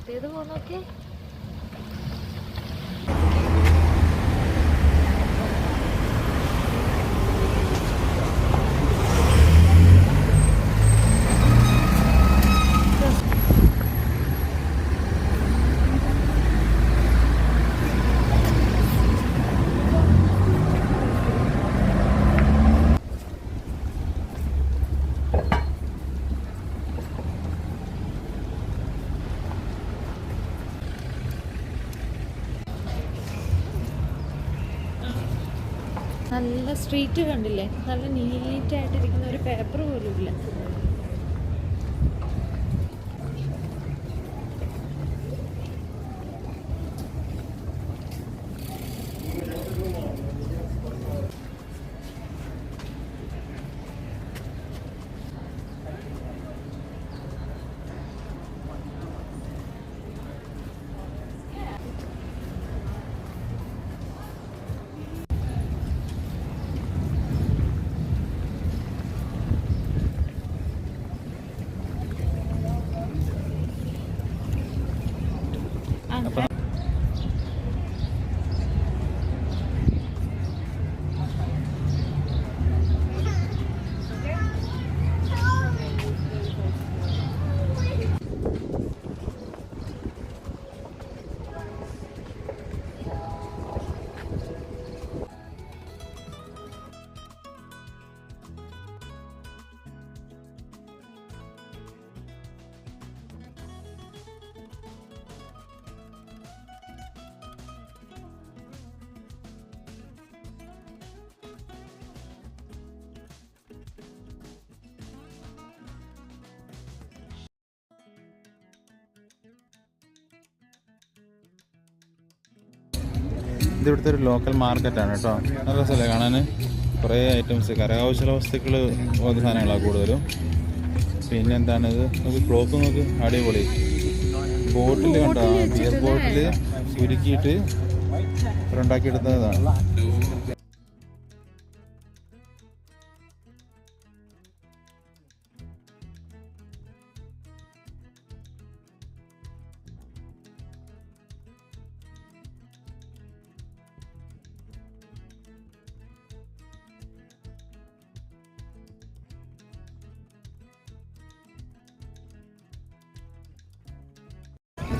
മറ്റേത് പോന്നോക്കെ നല്ല സ്ട്രീറ്റ് കണ്ടില്ലേ, നല്ല നീറ്റായിട്ടിരിക്കുന്ന ഒരു പേപ്പർ പോലും ഇല്ല. ഇതിവിടുത്തെ ഒരു ലോക്കൽ മാർക്കറ്റാണ് കേട്ടോ. നല്ല രസമല്ലേ കാണാൻ. കുറേ ഐറ്റംസ്, കരകൗശല വസ്തുക്കൾ പോലത്തെ സാധനങ്ങളാണ് കൂടുതലും. പിന്നെ എന്താണിത്, നമുക്ക് ക്ലോക്ക് നോക്ക്, അടിപൊളി. ബോട്ടിൽ കണ്ടോ, ബിയർ ബോട്ടിൽ ഉരുക്കിയിട്ട് ഉണ്ടാക്കിയെടുത്തതാണ്.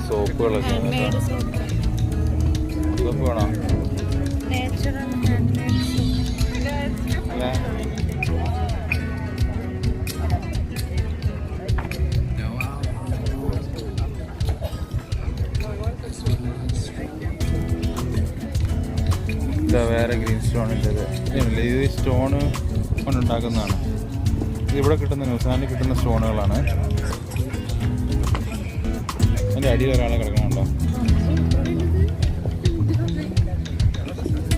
സോപ്പുകളൊക്കെ, സോപ്പ് വേണോ? ഇതാ വേറെ ഗ്രീൻ സ്റ്റോണിൻ്റെ ഇത്. ഇത് സ്റ്റോണ് കൊണ്ടുണ്ടാക്കുന്നതാണ്. ഇതിവിടെ കിട്ടുന്ന ന്യൂസിലാൻഡിൽ കിട്ടുന്ന സ്റ്റോണുകളാണ്. അതിൻ്റെ അടിയിൽ ഒരാളെ കിടക്കണുണ്ടോ?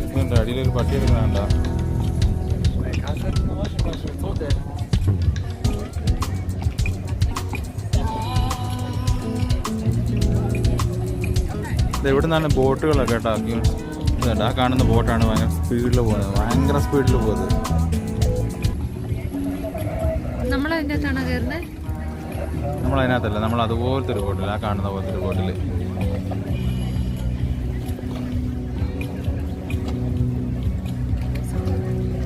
ഇതുണ്ട്, അടിയിലൊരു പട്ടി എടുക്കണുണ്ടോ? ഇവിടെ നിന്നാണ് ബോട്ടുകളൊക്കെ കേട്ടോ. ഇതുണ്ട്, ആ കാണുന്ന ബോട്ടാണ് ഭയങ്കര സ്പീഡിൽ പോകുന്നത്, ഭയങ്കര സ്പീഡിൽ പോകുന്നത്. നമ്മളതിനകത്താണോ കയറുന്നത്? നമ്മളതിനകത്തല്ല, നമ്മൾ അതുപോലത്തെ ഒരു ബോട്ടിൽ, ആ കാണുന്ന പോലത്തെ ഒരു ബോട്ടിൽ.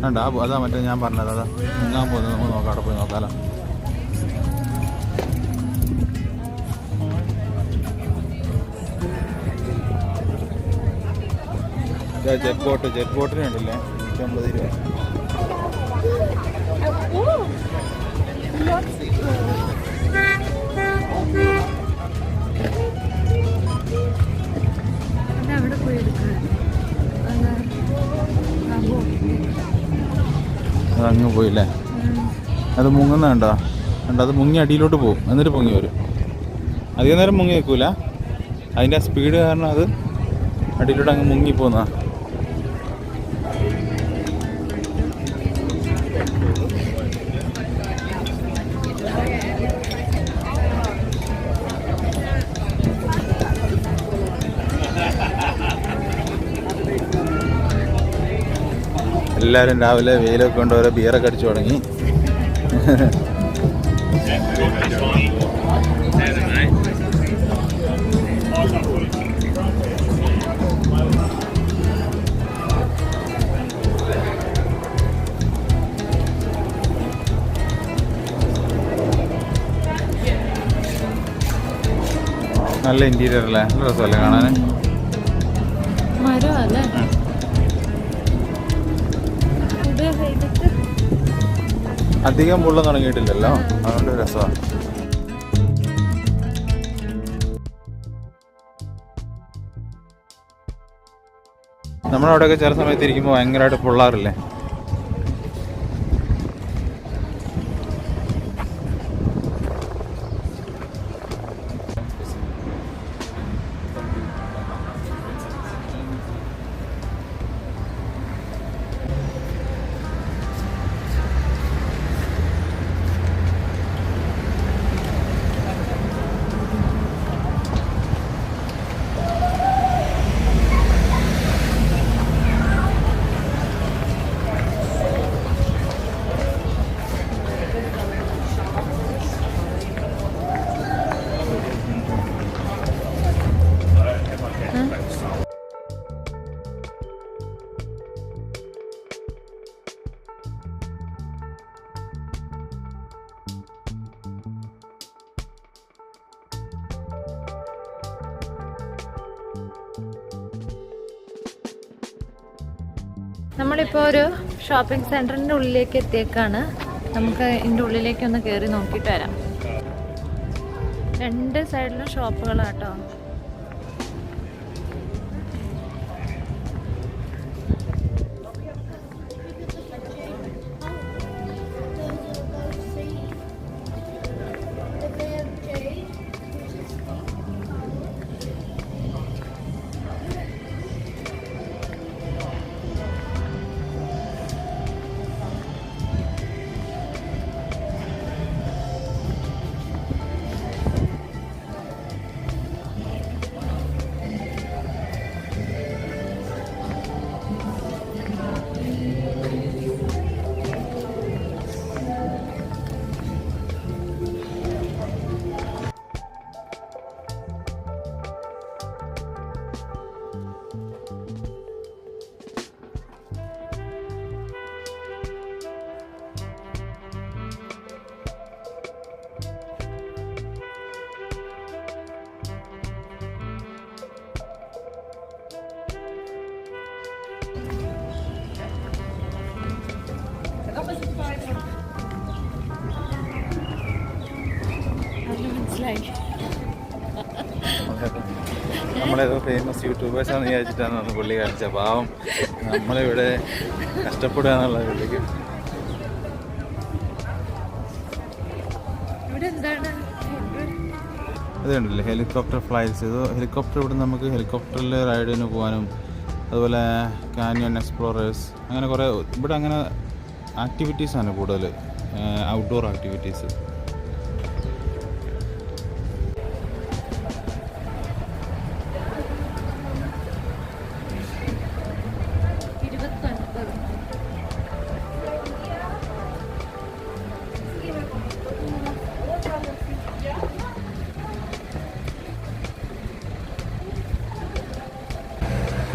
ഉണ്ടാ, അതാ മറ്റേ ഞാൻ പറഞ്ഞത്, അതാ മുങ്ങാൻ പോകുന്നത്. നമുക്ക് നോക്കാം, അവിടെ പോയി നോക്കാലോ. ജെറ്റ് ബോട്ടിന് ഉണ്ടല്ലേ 50 രൂപ. അവിടെ പോയി അതങ്ങ് പോയില്ലേ? അത് മുങ്ങുന്നുണ്ടോ? ഉണ്ടോ? അത് മുങ്ങി അടിയിലോട്ട് പോകും, എന്നിട്ട് പൊങ്ങി വരും. അധികം നേരം മുങ്ങി നിൽക്കൂല, അതിൻ്റെ ആ സ്പീഡ് കാരണം അത് അടിയിലോട്ട് അങ്ങ് മുങ്ങിപ്പോകുന്നതാ. എല്ലാവരും രാവിലെ വെയിലൊക്കെ കൊണ്ട് ഓരോ ബിയറൊക്കെ അടിച്ചു തുടങ്ങി. നല്ല ഇൻറ്റീരിയർ അല്ലേ, നല്ല രസമല്ലേ കാണാൻ. മരം അല്ലേ ഇത് ചെയ്തിട്ട് അധികം മുള്ള തുടങ്ങിയിട്ടില്ലല്ലോ, അതുകൊണ്ട് രസമാണ്. നമ്മളവിടെയൊക്കെ ചില സമയത്ത് ഇരിക്കുമ്പോൾ ഭയങ്കരമായിട്ട് പൊള്ളാറില്ലേ. നമ്മളിപ്പോൾ ഒരു ഷോപ്പിംഗ് സെൻറ്ററിൻ്റെ ഉള്ളിലേക്ക് എത്തിയേക്കാണ്. നമുക്ക് ഇതിൻ്റെ ഉള്ളിലേക്ക് ഒന്ന് കയറി നോക്കിയിട്ട് വരാം. രണ്ട് സൈഡിലും ഷോപ്പുകളാട്ടോ. നമ്മളേതോ ഫേമസ് യൂട്യൂബേഴ്സാണെന്ന് വിചാരിച്ചിട്ടാണ് പുള്ളി കാണിച്ച പാവം. നമ്മളിവിടെ കഷ്ടപ്പെടുക എന്നുള്ള പുള്ളിക്ക്. ഇത് കണ്ടില്ലേ ഹെലികോപ്റ്റർ ഫ്ലൈറ്റ്സ്. ഇത് ഹെലികോപ്റ്റർ ഇവിടെ നമുക്ക് ഹെലികോപ്റ്ററിൽ റൈഡിന് പോകാനും അതുപോലെ കാനിയൻ എക്സ്പ്ലോറേഴ്സ് അങ്ങനെ കുറേ ഇവിടെ അങ്ങനെ ആക്ടിവിറ്റീസാണ് കൂടുതൽ, ഔട്ട്ഡോർ ആക്ടിവിറ്റീസ്.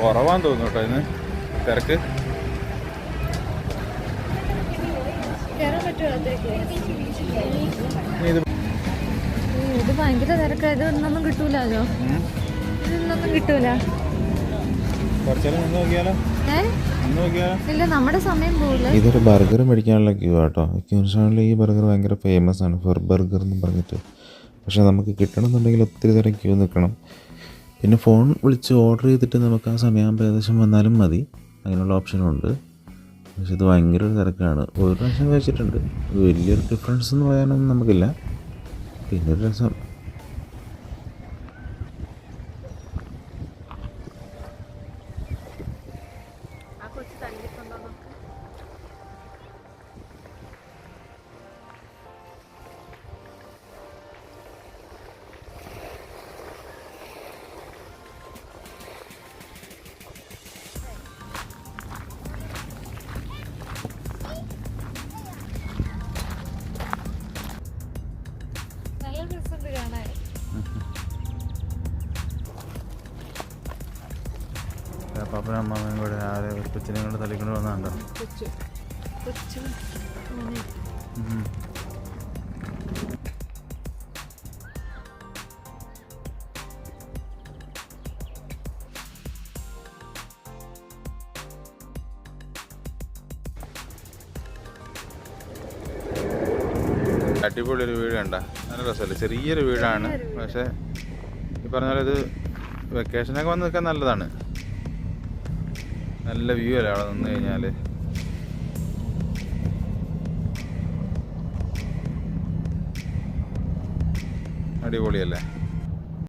കുറവാന്ന് തോന്നുന്നു കേട്ടോ ഇന്ന് തിരക്ക്. ഇത് ഭയങ്കര തിരക്കാ. ഇതൊന്നും കിട്ടൂലോ, ഇതൊന്നും കിട്ടൂല. ഇല്ല, നമ്മുടെ സമയം പോകില്ല. ഇതൊരു ബർഗർ മേടിക്കാനുള്ള ക്യൂ ആട്ടോ. ക്യൂൻഷാണിൽ ഈ ബർഗർ ഭയങ്കര ഫേമസ് ആണ്, ഫെർ ബർഗർ എന്ന് പറഞ്ഞിട്ട്. പക്ഷെ നമുക്ക് കിട്ടണമെന്നുണ്ടെങ്കിൽ ഒത്തിരി നേരം ക്യൂ നിൽക്കണം. പിന്നെ ഫോൺ വിളിച്ച് ഓർഡർ ചെയ്തിട്ട് നമുക്ക് ആ സമയമാകുമ്പോൾ ഏകദേശം വന്നാലും മതി, അങ്ങനെയുള്ള ഓപ്ഷനുണ്ട്. പക്ഷെ ഇത് ഭയങ്കര ഒരു തിരക്കാണ്. ഒരു പ്രാവശ്യം കഴിച്ചിട്ടുണ്ട്, വലിയൊരു ഡിഫറൻസ് എന്ന് പറയാനൊന്നും നമുക്കില്ല. പിന്നെ ഒരു രസം. പാപ്പനും അമ്മാമ്മയും കൂടെ ആരെ കൊച്ചിനെ കൊണ്ട് തള്ളിക്കൊണ്ട് വന്നാണ്ടോ. അടിപൊളി ഒരു വീട് കണ്ട, നല്ല രസമല്ലേ? ചെറിയൊരു വീടാണ്, പക്ഷെ ഈ പറഞ്ഞ പോലെ ഇത് വെക്കേഷനൊക്കെ വന്ന് നിൽക്കാൻ നല്ലതാണ്. നല്ല വ്യൂ അല്ലേ അവിടെ നിന്ന് കഴിഞ്ഞാൽ. അടിപൊളിയല്ലേ?